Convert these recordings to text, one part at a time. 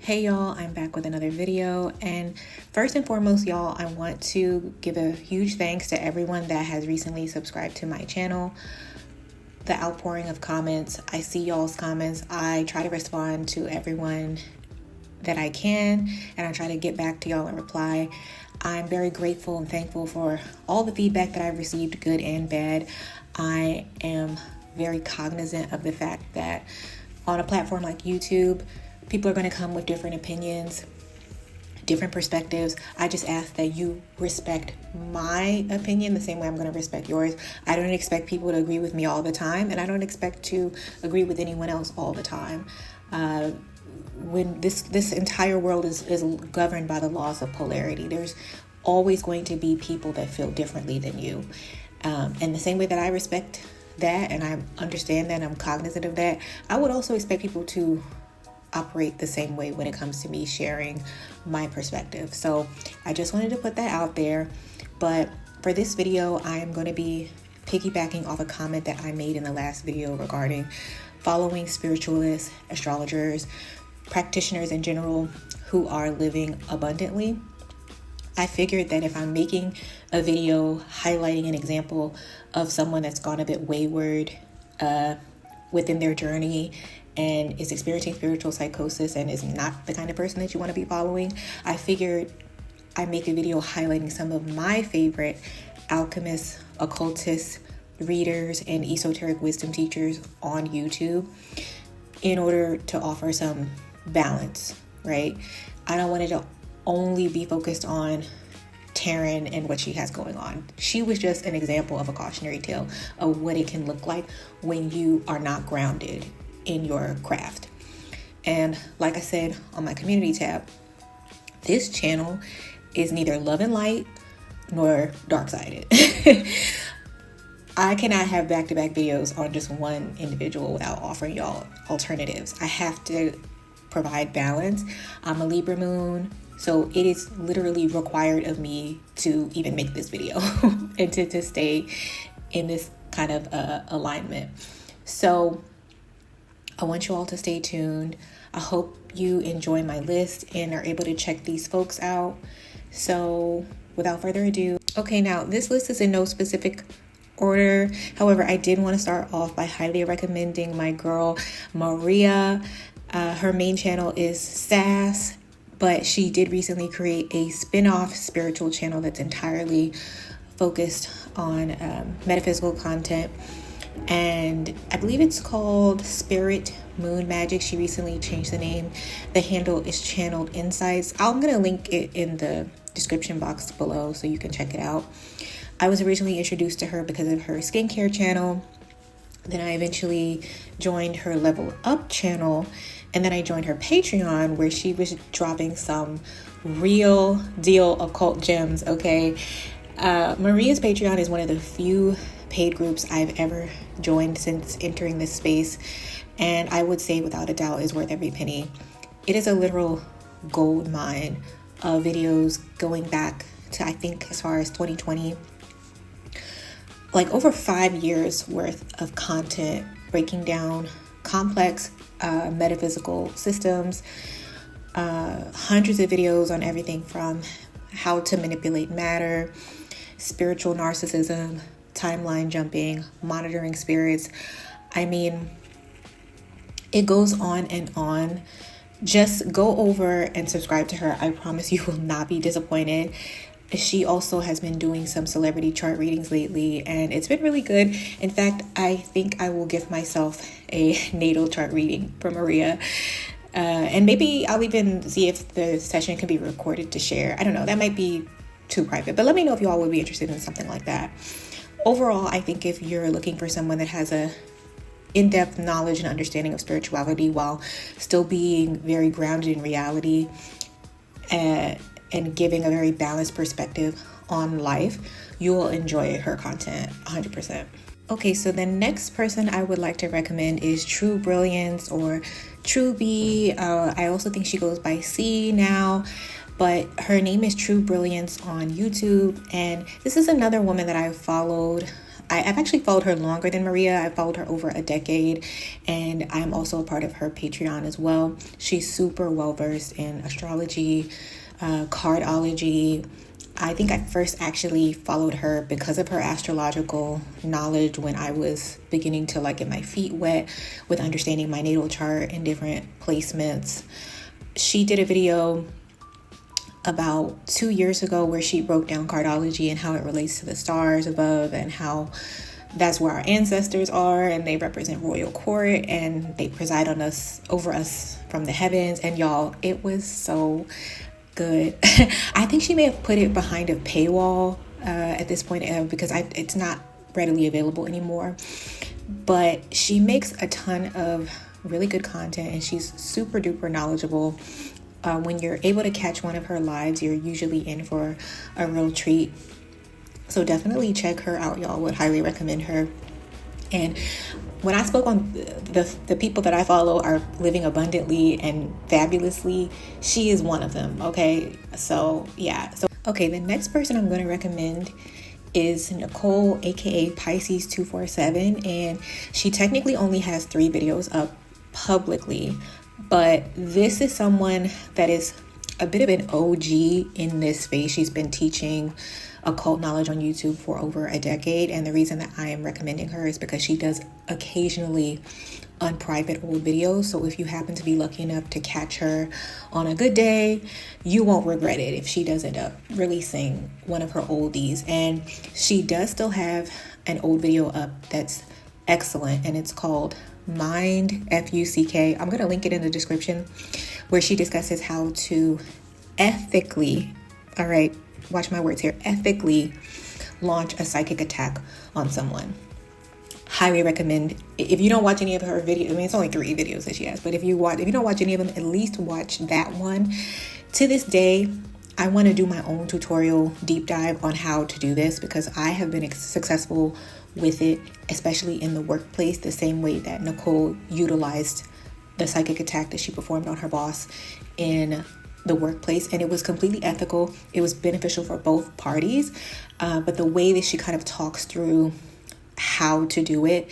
Hey y'all, I'm back with another video, and first and foremost, y'all, I want to give a huge thanks to everyone that has recently subscribed to my channel. The outpouring of comments, I see y'all's comments. I try to respond to everyone that I can, and I try to get back to y'all and reply. I'm very grateful and thankful for all the feedback that I've received, good and bad. I am very cognizant of the fact that on a platform like YouTube, people are going to come with different opinions, different perspectives. I just ask that you respect my opinion the same way I'm going to respect yours. I don't expect people to agree with me all the time, and I don't expect to agree with anyone else all the time. When this entire world is governed by the laws of polarity, there's always going to be people that feel differently than you. And the same way that I respect that and I understand that, I'm cognizant of that, I would also expect people to operate the same way when it comes to me sharing my perspective. So I just wanted to put that out there. But for this video, I am going to be piggybacking off a comment that I made in the last video regarding following spiritualists, astrologers, practitioners in general who are living abundantly. I figured that if I'm making a video highlighting an example of someone that's gone a bit wayward within their journey and is experiencing spiritual psychosis and is not the kind of person that you want to be following, I figured I'd make a video highlighting some of my favorite alchemists, occultists, readers, and esoteric wisdom teachers on YouTube in order to offer some balance, right? I don't want it to only be focused on Taryn and what she has going on. She was just an example of a cautionary tale of what it can look like when you are not grounded in your craft. And like I said on my community tab, this channel is neither love and light nor dark-sided. I cannot have back-to-back videos on just one individual without offering y'all alternatives. I have to provide balance. I'm a Libra moon, so it is literally required of me to even make this video and to stay in this kind of alignment. So I want you all to stay tuned. I hope you enjoy my list and are able to check these folks out. So without further ado, okay, now this list is in no specific order. However, I did want to start off by highly recommending my girl, Maria. Her main channel is Sass, but she did recently create a spin-off spiritual channel that's entirely focused on metaphysical content. And I believe it's called Spirit Moon Magic. She recently changed the name. The handle is Channeled Insights. I'm going to link it in the description box below so you can check it out. I was originally introduced to her because of her skincare channel. Then I eventually joined her Level Up channel. And then I joined her Patreon, where she was dropping some real deal occult gems, okay? Maria's Patreon is one of the few paid groups I've ever joined since entering this space, and I would say without a doubt is worth every penny. It is a literal gold mine of videos going back to, I think, as far as 2020, like over 5 years worth of content breaking down complex metaphysical systems, hundreds of videos on everything from how to manipulate matter, spiritual narcissism, timeline jumping, monitoring spirits. I mean, it goes on and on. Just go over and subscribe to her. I promise you will not be disappointed. She also has been doing some celebrity chart readings lately, and it's been really good. In fact, I think I will give myself a natal chart reading from Maria. And maybe I'll even see if the session can be recorded to share. I don't know. That might be too private, but let me know if you all would be interested in something like that. Overall, I think if you're looking for someone that has a in-depth knowledge and understanding of spirituality while still being very grounded in reality and giving a very balanced perspective on life, you will enjoy her content 100%. Okay, so the next person I would like to recommend is True Brilliance, or True B. I also think she goes by C now, but her name is True Brilliance on YouTube. And this is another woman that I followed I've actually followed her longer than Maria. I've followed her over a decade, and I'm also a part of her Patreon as well. She's super well versed in astrology, cardology. I think I first actually followed her because of her astrological knowledge when I was beginning to like get my feet wet with understanding my natal chart and different placements. She did a video about 2 years ago where she broke down cardology and how it relates to the stars above and how that's where our ancestors are, and they represent royal court and they preside on us, over us from the heavens. And y'all, it was so good. I think she may have put it behind a paywall at this point because it's not readily available anymore, but she makes a ton of really good content and she's super duper knowledgeable. When you're able to catch one of her lives, you're usually in for a real treat. So definitely check her out, y'all. Would highly recommend her. And when I spoke on the people that I follow are living abundantly and fabulously, she is one of them, okay? So, yeah. So, okay, the next person I'm going to recommend is Nicole, aka Pisces 247, and she technically only has 3 videos up publicly. But this is someone that is a bit of an OG in this space. She's been teaching occult knowledge on YouTube for over a decade. And the reason that I am recommending her is because she does occasionally unprivate old videos. So if you happen to be lucky enough to catch her on a good day, you won't regret it if she does end up releasing one of her oldies. And she does still have an old video up that's excellent, and it's called Mind, F-U-C-K. I'm going to link it in the description, where she discusses how to ethically, all right, watch my words here, ethically launch a psychic attack on someone. Highly recommend. If you don't watch any of her videos, I mean, it's only 3 videos that she has, but if you don't watch any of them, at least watch that one. To this day, I want to do my own tutorial deep dive on how to do this, because I have been successful with it, especially in the workplace, the same way that Nicole utilized the psychic attack that she performed on her boss in the workplace. And it was completely ethical. It was beneficial for both parties. But the way that she kind of talks through how to do it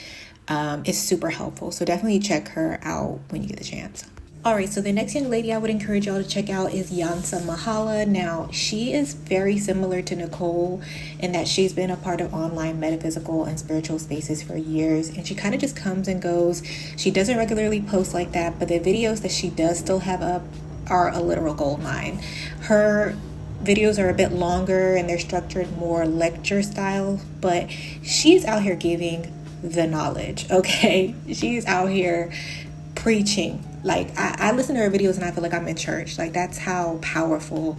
is super helpful. So definitely check her out when you get the chance. All right, so the next young lady I would encourage y'all to check out is Yansa Mahala. Now, she is very similar to Nicole in that she's been a part of online metaphysical and spiritual spaces for years, and she kind of just comes and goes. She doesn't regularly post like that, but the videos that she does still have up are a literal gold mine. Her videos are a bit longer and they're structured more lecture style, but she's out here giving the knowledge, okay? She's out here preaching. Like, I listen to her videos and I feel like I'm in church. Like, that's how powerful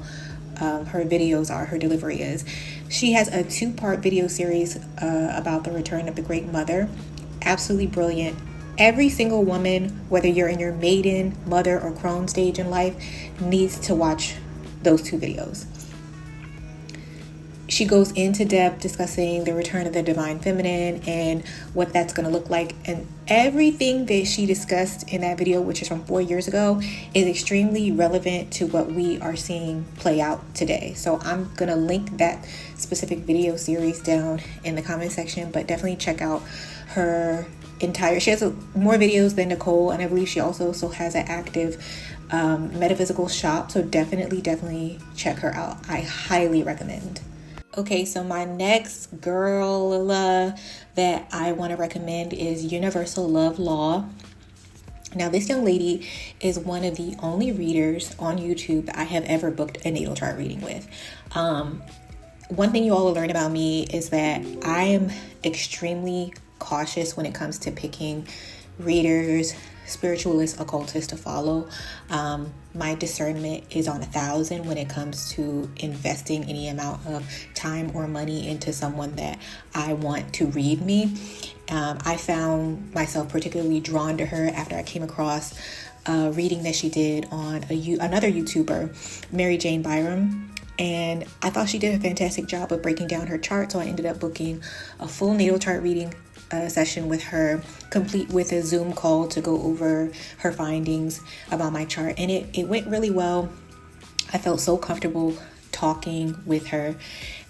her videos are, her delivery is. She has a 2-part video series about the return of the Great Mother. Absolutely brilliant. Every single woman, whether you're in your maiden, mother, or crone stage in life, needs to watch those 2 videos. She goes into depth discussing the return of the divine feminine and what that's going to look like. And everything that she discussed in that video, which is from 4 years ago, is extremely relevant to what we are seeing play out today. So I'm going to link that specific video series down in the comment section, but definitely check out her entire, she has more videos than Nicole, and I believe she also has an active metaphysical shop. So definitely check her out. I highly recommend. Okay, so my next girl that I want to recommend is Universal Love Law. Now, this young lady is one of the only readers on YouTube that I have ever booked a natal chart reading with. One thing you all will learn about me is that I am extremely cautious when it comes to picking readers, spiritualists, occultists to follow. My discernment is on 1,000 when it comes to investing any amount of time or money into someone that I want to read me. I found myself particularly drawn to her after I came across a reading that she did on another YouTuber, Mary Jane Byram. And I thought she did a fantastic job of breaking down her chart. So I ended up booking a full natal chart reading session with her, complete with a Zoom call to go over her findings about my chart. And it went really well. I felt so comfortable talking with her.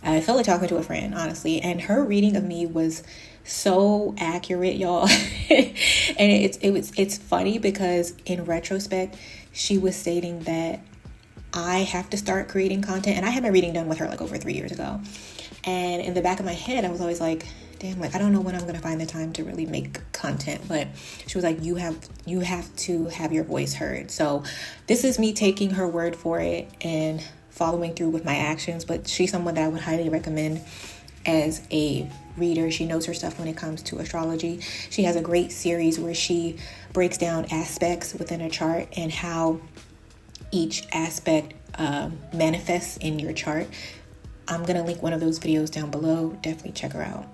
I felt like talking to a friend, honestly. And her reading of me was so accurate, y'all. And it's funny because in retrospect, she was stating that I have to start creating content. And I had my reading done with her like over 3 years ago. And in the back of my head, I was always like, damn, like I don't know when I'm going to find the time to really make content. But she was like, you have to have your voice heard. So this is me taking her word for it and following through with my actions. But she's someone that I would highly recommend as a reader. She knows her stuff when it comes to astrology. She has a great series where she breaks down aspects within a chart and how each aspect manifests in your chart. I'm going to link one of those videos down below. Definitely check her out.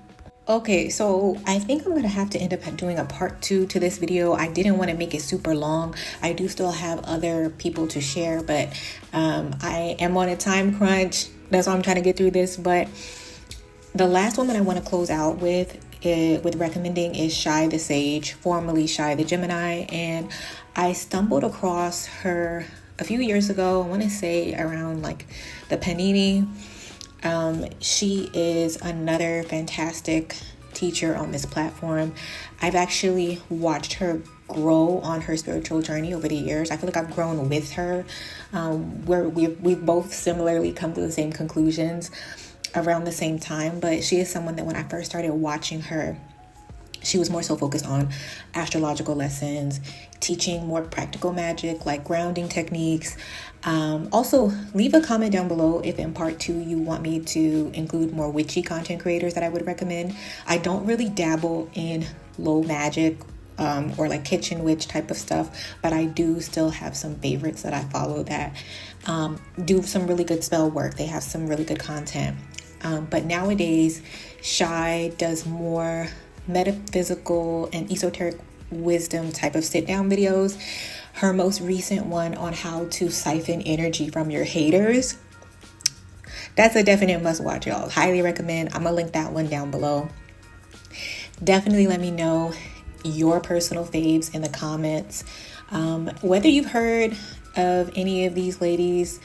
Okay, so I think I'm going to have to end up doing a part 2 to this video. I didn't want to make it super long. I do still have other people to share, but I am on a time crunch. That's why I'm trying to get through this. But the last one that I want to close out with recommending is Shy the Sage, formerly Shy the Gemini. And I stumbled across her a few years ago. I want to say around like the Panini. She is another fantastic teacher on this platform. I've actually watched her grow on her spiritual journey over the years. I feel like I've grown with her, where we've both similarly come to the same conclusions around the same time. But she is someone that when I first started watching her, she was more so focused on astrological lessons, teaching more practical magic like grounding techniques. Also, leave a comment down below if in part 2 you want me to include more witchy content creators that I would recommend. I don't really dabble in low magic or like kitchen witch type of stuff, but I do still have some favorites that I follow that do some really good spell work. They have some really good content. But nowadays, Shy does more metaphysical and esoteric wisdom type of sit-down videos. Her most recent one on how to siphon energy from your haters, that's a definite must watch, y'all. Highly recommend. I'm gonna link that one down below. Definitely let me know your personal faves in the comments. Whether you've heard of any of these ladies,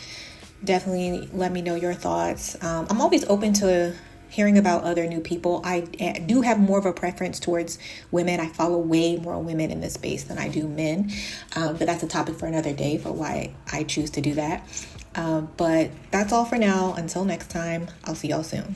definitely let me know your thoughts. I'm always open to hearing about other new people. I do have more of a preference towards women. I follow way more women in this space than I do men. But that's a topic for another day for why I choose to do that. But that's all for now. Until next time, I'll see y'all soon.